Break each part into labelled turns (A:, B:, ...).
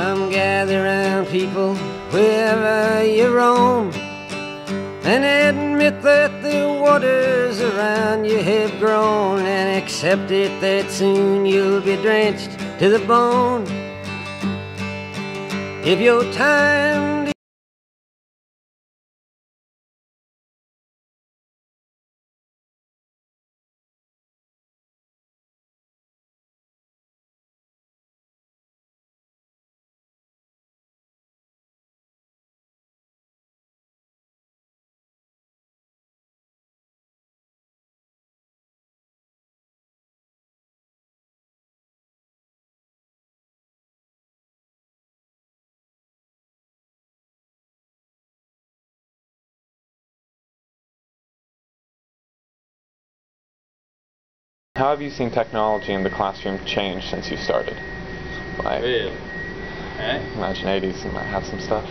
A: Come gather round, people, wherever you roam, and admit that the waters around you have grown, and accept it that soon you'll be drenched to the bone. If your time
B: How have you seen technology in the classroom change since you started? Like,
C: Really?
B: imagine 80s, you might have some stuff.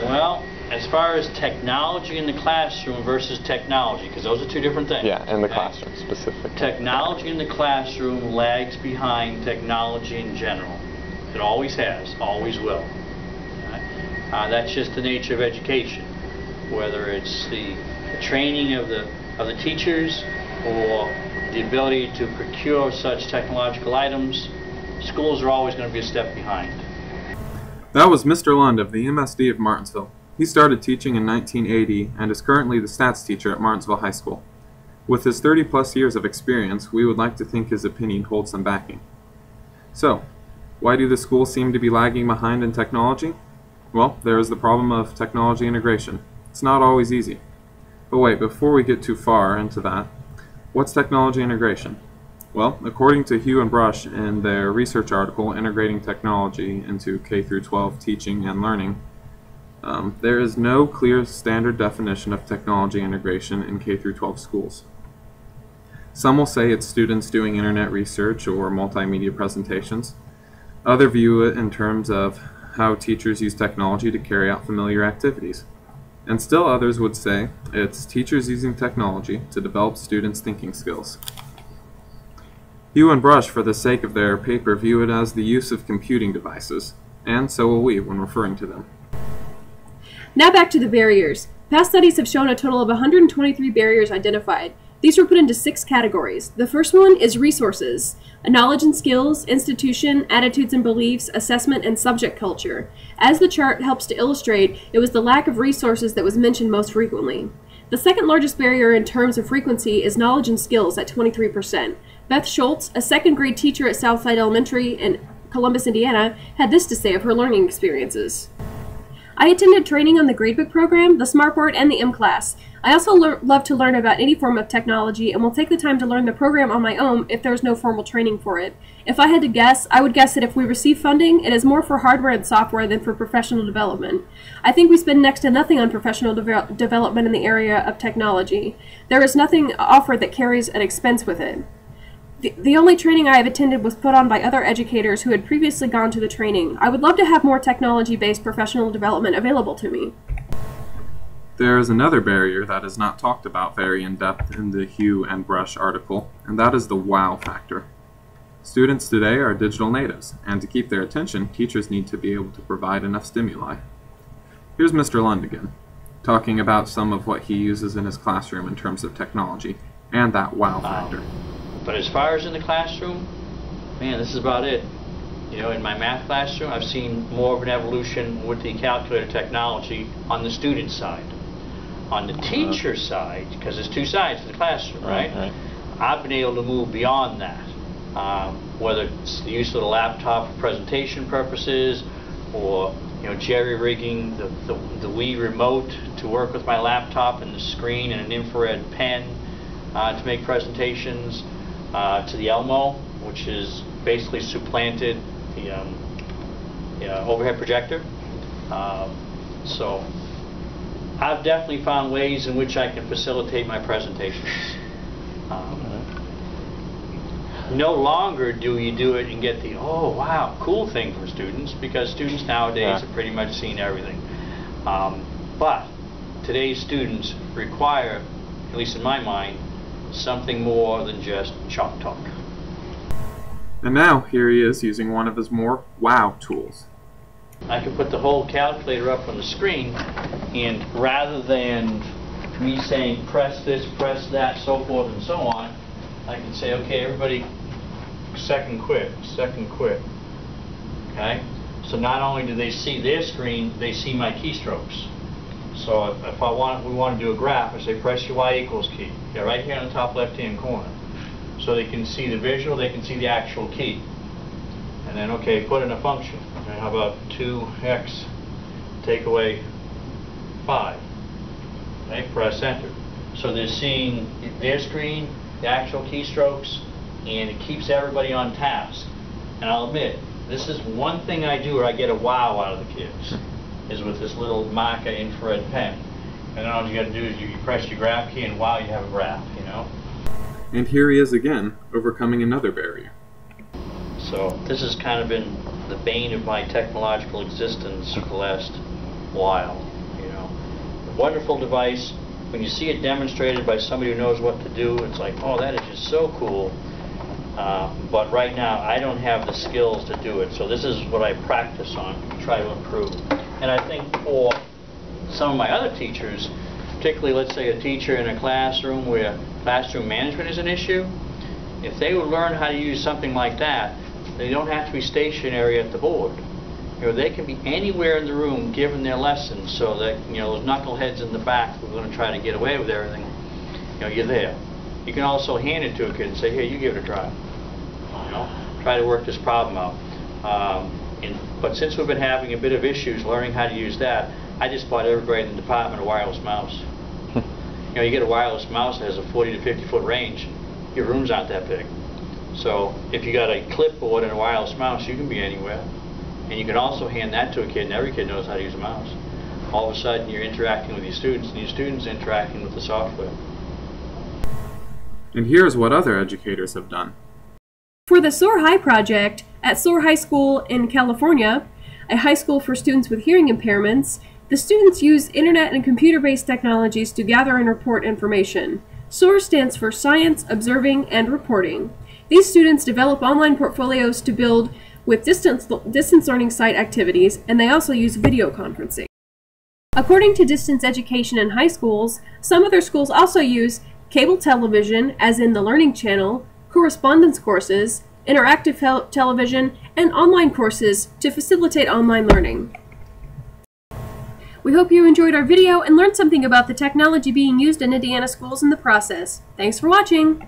C: Well, as far as technology in the classroom versus technology, because those are two different things.
B: Yeah, in the classroom specifically.
C: Technology in the classroom lags behind technology in general. It always has, always will. That's just the nature of education. Whether it's the training of the teachers or the ability to procure such technological items, schools are always going to be a step behind.
D: That was Mr. Lund of the MSD of Martinsville. He started teaching in 1980 and is currently the stats teacher at Martinsville High School. With his 30-plus years of experience, we would like to think his opinion holds some backing. So, why do the schools seem to be lagging behind in technology? Well, there is the problem of technology integration. It's not always easy. But wait, before we get too far into that, what's technology integration? Well, according to Hugh and Brush in their research article, Integrating Technology into K-12 Teaching and Learning, there is no clear standard definition of technology integration in K-12 schools. Some will say it's students doing internet research or multimedia presentations. Others view it in terms of how teachers use technology to carry out familiar activities. And still others would say it's teachers using technology to develop students' thinking skills. Hugh and Brush, for the sake of their paper, view it as the use of computing devices, and so will we when referring to them.
E: Now back to the barriers. Past studies have shown a total of 123 barriers identified. These were put into 6 categories. The first one is resources, knowledge and skills, institution, attitudes and beliefs, assessment, and subject culture. As the chart helps to illustrate, it was the lack of resources that was mentioned most frequently. The second largest barrier in terms of frequency is knowledge and skills at 23%. Beth Schultz, a second grade teacher at Southside Elementary in Columbus, Indiana, had this to say of her learning experiences. I attended training on the gradebook program, the smartboard, and the M class. I also love to learn about any form of technology and will take the time to learn the program on my own if there's no formal training for it. If I had to guess, I would guess that if we receive funding, it is more for hardware and software than for professional development. I think we spend next to nothing on professional development in the area of technology. There is nothing offered that carries an expense with it. The only training I have attended was put on by other educators who had previously gone to the training. I would love to have more technology-based professional development available to me.
D: There is another barrier that is not talked about very in depth in the Hugh and Brush article, and that is the wow factor. Students today are digital natives, and to keep their attention, teachers need to be able to provide enough stimuli. Here's Mr. Lund again, talking about some of what he uses in his classroom in terms of technology, and that wow factor.
C: But as far as in the classroom, man, this is about it. You know, in my math classroom, I've seen more of an evolution with the calculator technology on the student side. On the teacher side, because there's 2 sides to the classroom, right? I've been able to move beyond that. Whether it's the use of the laptop for presentation purposes, or jerry-rigging the Wii remote to work with my laptop and the screen and an infrared pen to make presentations, to the Elmo, which has basically supplanted the overhead projector. So I've definitely found ways in which I can facilitate my presentations. No longer do you do it and get the, oh wow, cool thing for students, because students nowadays have pretty much seen everything. But today's students require, at least in my mind, something more than just chalk talk.
D: And now, here he is using one of his more wow tools.
C: I can put the whole calculator up on the screen, and rather than me saying press this, press that, so forth and so on, I can say, okay, everybody, second quit. Okay? So not only do they see their screen, they see my keystrokes. So if we want to do a graph, I say press your Y equals key. Yeah, right here in the top left-hand corner. So they can see the visual, they can see the actual key. And then, okay, put in a function. Okay, how about 2x take away 5? Okay, press enter. So they're seeing their screen, the actual keystrokes, and it keeps everybody on task. And I'll admit, this is one thing I do where I get a wow out of the kids, is with this little marker infrared pen. And then all you got to do is you press your graph key and wow, you have a graph, you know?
D: And here he is again, overcoming another barrier.
C: So this has kind of been the bane of my technological existence for the last while, you know. A wonderful device. When you see it demonstrated by somebody who knows what to do, it's like, oh, that is just so cool. But right now, I don't have the skills to do it. So this is what I practice on, try to improve. And I think for some of my other teachers, particularly, let's say, a teacher in a classroom where classroom management is an issue, if they would learn how to use something like that, they don't have to be stationary at the board. You know, they can be anywhere in the room giving their lessons, so that, you know, those knuckleheads in the back who are going to try to get away with everything, you know, you're there. You can also hand it to a kid and say, here, you give it a try. You know, try to work this problem out. But since we've been having a bit of issues learning how to use that, I just bought everybody in the department a wireless mouse. You know, you get a wireless mouse that has a 40 to 50 foot range, your rooms aren't that big. So if you got a clipboard and a wireless mouse, you can be anywhere. And you can also hand that to a kid, and every kid knows how to use a mouse. All of a sudden, you're interacting with your students, and your students interacting with the software.
D: And here's what other educators have done.
E: For the SOAR High project at SOAR High School in California, a high school for students with hearing impairments, the students use internet and computer-based technologies to gather and report information. SOAR stands for Science, Observing, and Reporting. These students develop online portfolios to build with distance learning site activities, and they also use video conferencing. According to distance education in high schools, some other schools also use cable television, as in the Learning Channel, correspondence courses, interactive television, and online courses to facilitate online learning. We hope you enjoyed our video and learned something about the technology being used in Indiana schools in the process. Thanks for watching!